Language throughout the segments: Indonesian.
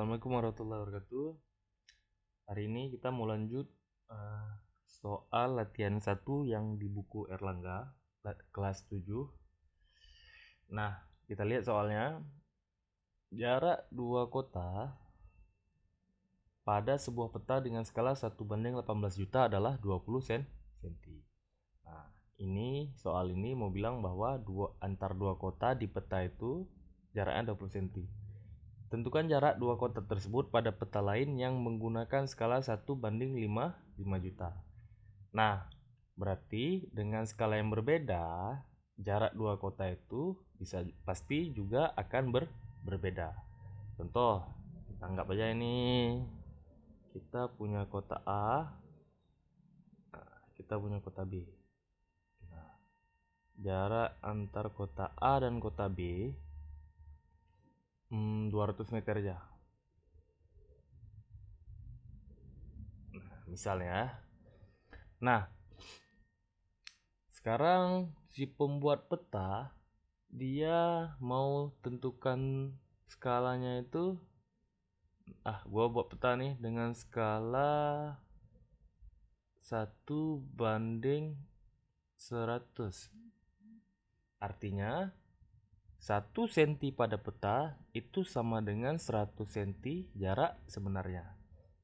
Assalamualaikum warahmatullahi wabarakatuh. Hari ini kita mau lanjut soal latihan 1 yang di buku Erlangga kelas 7. Nah, kita lihat soalnya. Jarak dua kota pada sebuah peta dengan skala 1:18 juta adalah 20 cm. Nah, soal ini mau bilang bahwa antar dua kota di peta itu jaraknya 20 cm. Tentukan jarak dua kota tersebut pada peta lain yang menggunakan skala 1:5 juta. Nah, berarti dengan skala yang berbeda, jarak dua kota itu pasti juga akan berbeda. Contoh, kita anggap aja ini kita punya kota A, kita punya kota B. Nah, jarak antar kota A dan kota B 200 meter aja. Nah, misalnya. Nah, sekarang si pembuat peta dia mau tentukan skalanya itu. Gua buat peta nih dengan skala 1:100. Artinya 1 cm pada peta itu sama dengan 100 cm jarak sebenarnya.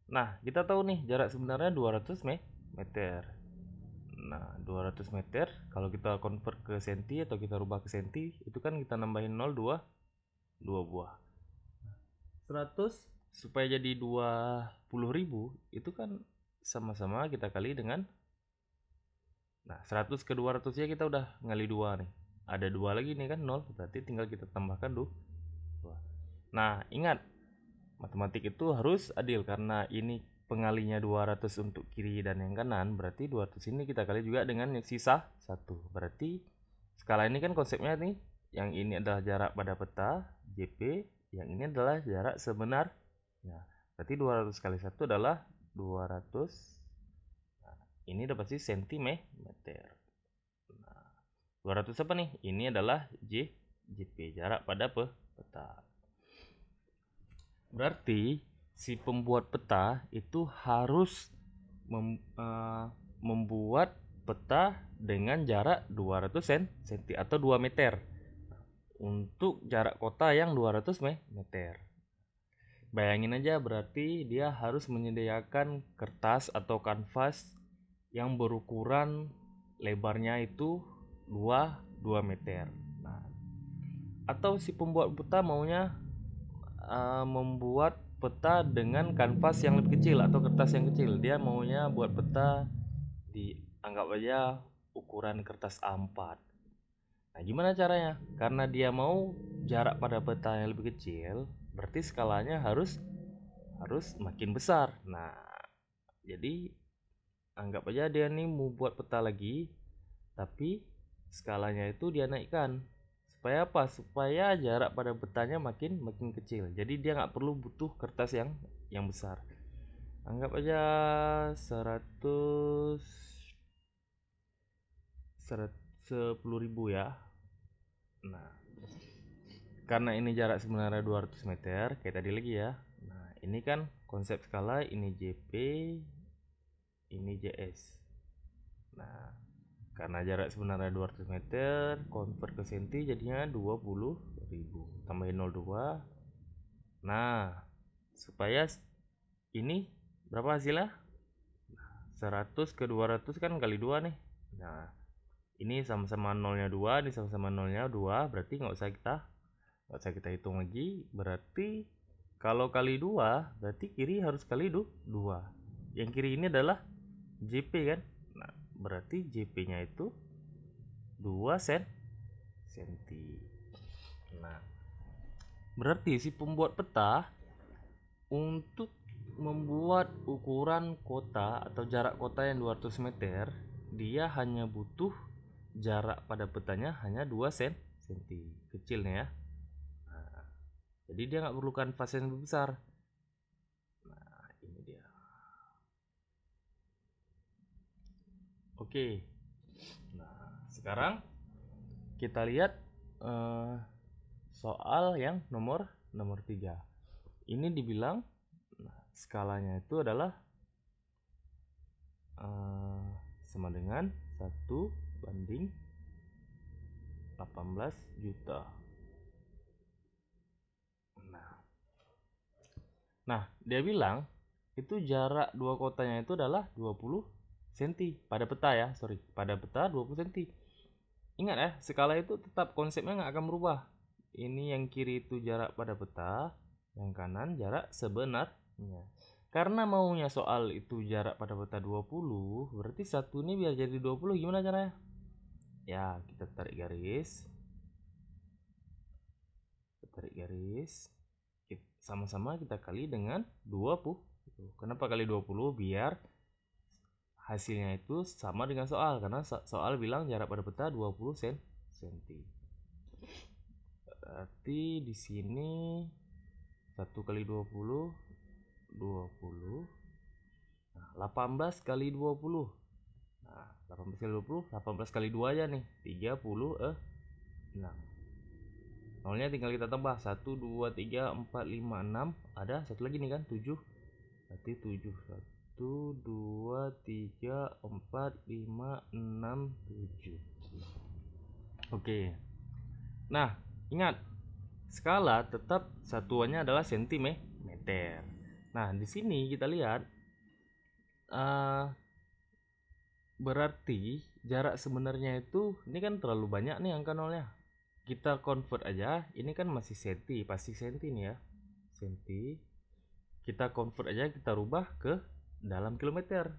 Nah, kita tahu nih jarak sebenarnya 200 meter. Nah, 200 meter kalau kita convert ke senti atau kita rubah ke senti, itu kan kita nambahin 0, 2 buah. 100 supaya jadi 20.000 itu kan sama-sama kita kali dengan 100 ke 200 ya, kita udah ngali 2 nih. Ada 2 lagi nih kan 0, berarti tinggal kita tambahkan 2. Nah, ingat matematik itu harus adil karena ini pengalinya 200 untuk kiri dan yang kanan, berarti 200 ini kita kali juga dengan yang sisa 1. Berarti skala ini kan konsepnya nih, yang ini adalah jarak pada peta JP, yang ini adalah jarak sebenarnya. Berarti 200 kali 1 adalah 200. Nah, ini dapat sih sentimeter. Nah, 200 apa nih? Ini adalah JP, jarak pada peta. Berarti si pembuat peta itu harus membuat peta dengan jarak 200 cm atau 2 meter untuk jarak kota yang 200 meter. Bayangin aja, berarti dia harus menyediakan kertas atau kanvas yang berukuran lebarnya itu 2 meter. Nah, atau si pembuat peta maunya membuat peta dengan kanvas yang lebih kecil atau kertas yang kecil. Dia maunya buat peta dianggap aja ukuran kertas A4. Nah, gimana caranya? Karena dia mau jarak pada peta yang lebih kecil, berarti skalanya harus makin besar. Nah, jadi anggap aja dia nih mau buat peta lagi, tapi skalanya itu dia naikkan. Supaya apa? Supaya jarak pada petanya makin kecil. Jadi dia nggak perlu butuh kertas yang besar. Anggap aja 10.000 ya. Nah, karena ini jarak sebenarnya 200 meter kayak tadi lagi ya. Nah, ini kan konsep skala, ini JP, ini JS. Nah, karena jarak sebenarnya 200 meter, convert ke senti jadinya 20.000. Tambahin 0,2. Nah, supaya ini berapa hasilnya? 100 ke 200 kan kali 2 nih. Nah, ini sama-sama nolnya 2, ini sama-sama nolnya 2, berarti nggak usah kita hitung lagi. Berarti kalau kali 2, berarti kiri harus kali 2. Yang kiri ini adalah JP kan? Nah, berarti JP-nya itu 2 senti. Nah, berarti si pembuat peta untuk membuat ukuran kota atau jarak kota yang 200 meter, dia hanya butuh jarak pada petanya hanya 2 senti. Kecil nih ya. Nah, jadi dia nggak perlu kanvas yang lebih besar. Nah, ini dia. Oke. Nah, sekarang kita lihat soal yang nomor 3. ini dibilang skalanya itu adalah sama dengan 1/18 juta. Nah, dia bilang itu jarak dua kotanya itu adalah 20 cm pada peta ya, pada peta 20 cm. Ingat ya, skala itu tetap konsepnya nggak akan berubah. Ini yang kiri itu jarak pada peta, yang kanan jarak sebenarnya. Karena maunya soal itu jarak pada peta 20, berarti satu ini biar jadi 20 gimana caranya? Ya, kita tarik garis. Sama-sama kita kali dengan 20. Kenapa kali 20? Biar hasilnya itu sama dengan soal, karena soal bilang jarak pada peta 20 cm. Berarti di sini 1 kali 20 20. Nah, 18 kali 20. Nah, 18 kali 20, 18 kali 2 aja nih, 36. Nolnya tinggal kita tambah 1 2 3 4 5 6, ada satu lagi nih kan 7. Berarti 7 1 2 3 4 5 6 7. Oke. Nah, ingat skala tetap satuannya adalah sentimeter. Nah, di sini kita lihat berarti jarak sebenarnya itu ini kan terlalu banyak nih angka nolnya. Kita convert aja, ini kan masih senti, pasti senti nih ya. Senti. Kita convert aja, kita rubah ke dalam kilometer.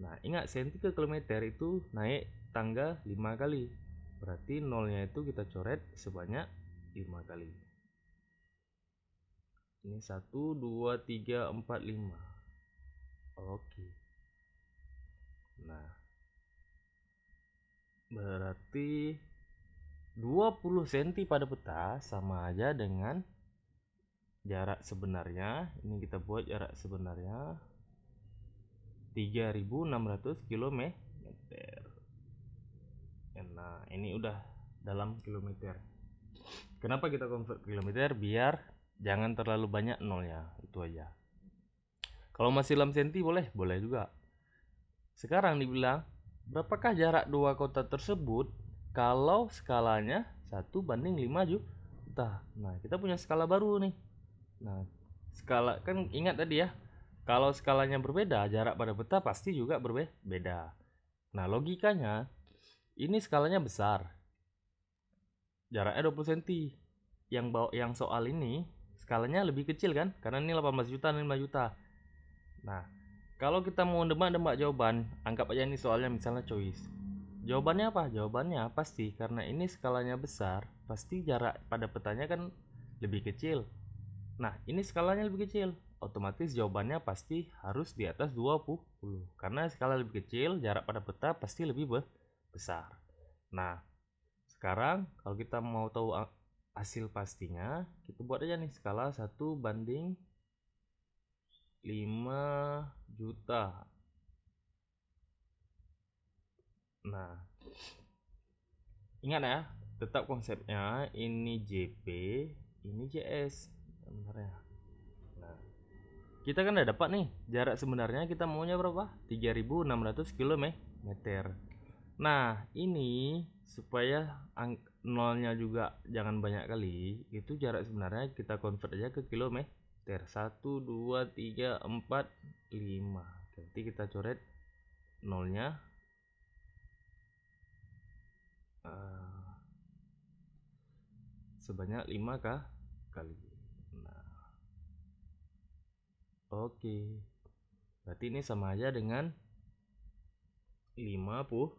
Nah, ingat senti ke kilometer itu naik tangga 5 kali. Berarti nolnya itu kita coret sebanyak 5 kali. Ini 1 2 3 4 5. Oke. Nah, berarti 20 cm pada peta sama aja dengan jarak sebenarnya. Ini kita buat jarak sebenarnya 3600 km. Nah, ini udah dalam kilometer. Kenapa kita convert kilometer? Biar jangan terlalu banyak nolnya, itu aja. Kalau masih dalam senti boleh juga. Sekarang dibilang berapakah jarak dua kota tersebut kalau skalanya 1/5 juta. Nah, kita punya skala baru nih. Nah, skala kan ingat tadi ya, kalau skalanya berbeda, jarak pada peta pasti juga berbeda. Nah, logikanya ini skalanya besar, jaraknya 20 cm. Yang soal ini skalanya lebih kecil kan, karena ini 18 juta dan 5 juta. Nah, kalau kita mau nebak jawaban, anggap aja ini soalnya misalnya choice. Jawabannya apa? Jawabannya pasti karena ini skalanya besar, pasti jarak pada petanya kan lebih kecil. Nah, ini skalanya lebih kecil, otomatis jawabannya pasti harus di atas 20. Karena skala lebih kecil, jarak pada peta pasti lebih besar. Nah, sekarang kalau kita mau tahu hasil pastinya, kita buat aja nih skala 1/5 juta. Nah, ingat ya, tetap konsepnya ini JP, ini JS sebenarnya. Nah, kita kan udah dapat nih jarak sebenarnya, kita maunya berapa? 3600 km. Nah, ini supaya nolnya juga jangan banyak kali, itu jarak sebenarnya kita convert aja ke kilometer. 1 2 3 4 5. Berarti kita coret nolnya sebanyak 5 kali. Nah, oke. Berarti ini sama aja dengan 50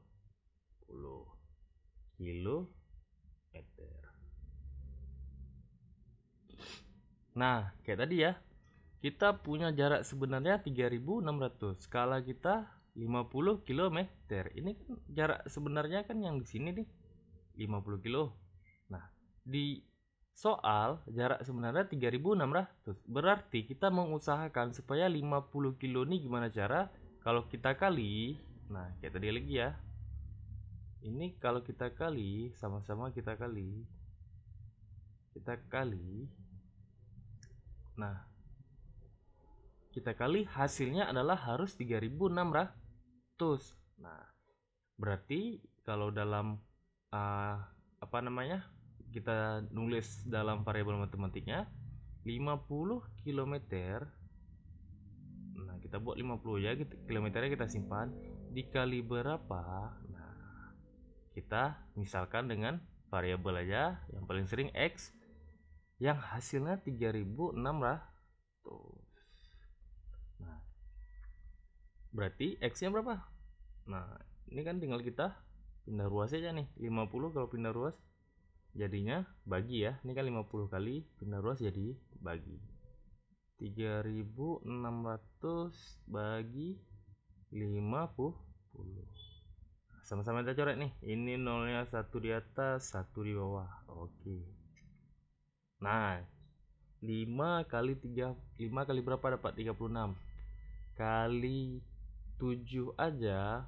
kilometer. Nah, kayak tadi ya, kita punya jarak sebenarnya 3600, skala kita 50 km. Ini kan jarak sebenarnya kan yang di sini nih 50 kilo. Nah, di soal jarak sebenarnya 3600. Berarti kita mengusahakan supaya 50 kilo ini gimana cara? Kalau kita kali, nah kayak tadi lagi ya. Ini kalau kita kali, sama-sama kita kali Nah, kita kali hasilnya adalah harus 3600. Nah, berarti kalau dalam apa namanya, kita nulis dalam variabel matematiknya 50 km. Nah, kita buat 50 ya, kilometernya kita simpan dikali berapa. Nah, kita misalkan dengan variabel aja yang paling sering X, yang hasilnya 3600. Nah, berarti X nya berapa? Nah, ini kan tinggal kita pindah ruas aja nih. 50 kalau pindah ruas jadinya bagi ya. Ini kan 50 kali pindah ruas jadi bagi 3600 bagi 50. Sama-sama kita coret nih. Ini nolnya satu di atas, satu di bawah. Oke. Nah, 5 kali 3, 5 kali berapa dapat 36? Kali 7 aja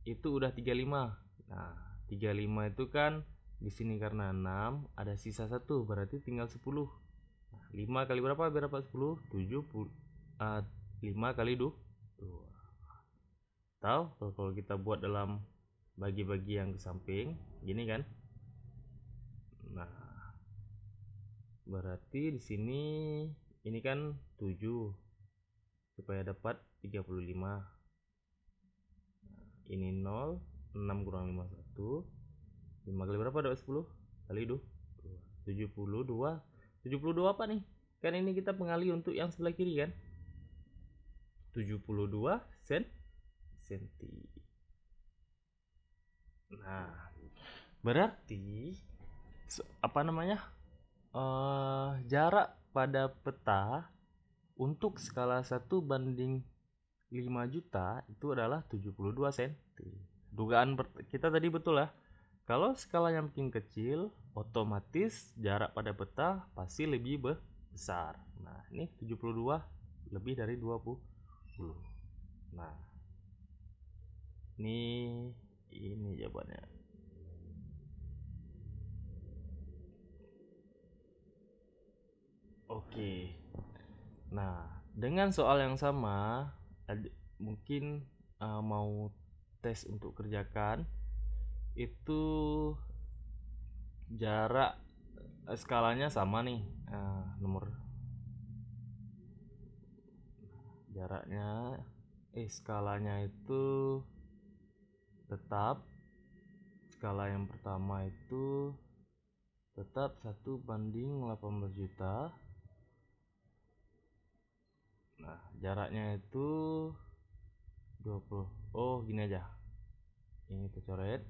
itu udah 35. Nah, 35 itu kan di sini karena 6 ada sisa 1, berarti tinggal 10. Nah, 5 kali berapa biar dapat 10? 70. 5 kali 2. Tahu kalau kita buat dalam bagi-bagi yang ke samping gini kan. Nah, berarti di sini ini kan 7 supaya dapat 35. Nah, ini 0, 6 kurang 5 1. 5 kali berapa dapat 10? Kali 2. 72. 72 apa nih? Kan ini kita pengali untuk yang sebelah kiri kan. 72 senti. Nah, berarti apa namanya? Jarak pada peta untuk skala 1:5 juta itu adalah 72 cm. Dugaan kita tadi betul ya. Kalau skalanya makin kecil, otomatis jarak pada peta pasti lebih besar. Nah, ini 72 lebih dari 20. Nah, ini jawabannya. Oke. Nah, dengan soal yang sama, mungkin mau tes untuk kerjakan itu jarak skalanya sama nih. Nomor jaraknya skalanya itu tetap skala yang pertama itu tetap 1:18 juta. Nah, jaraknya itu 20. Oh, gini aja. Ini kita coret.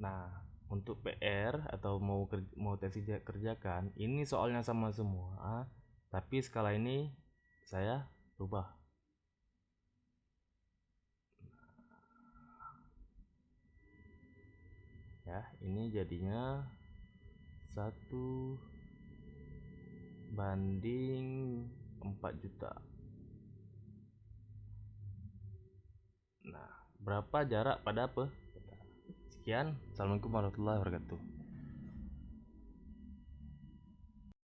Nah, untuk PR atau mau tes kerjakan, ini soalnya sama semua, tapi skala ini saya rubah. Ya, ini jadinya 1:4 juta. Nah, berapa jarak pada apa? Sekian. Assalamualaikum warahmatullahi wabarakatuh.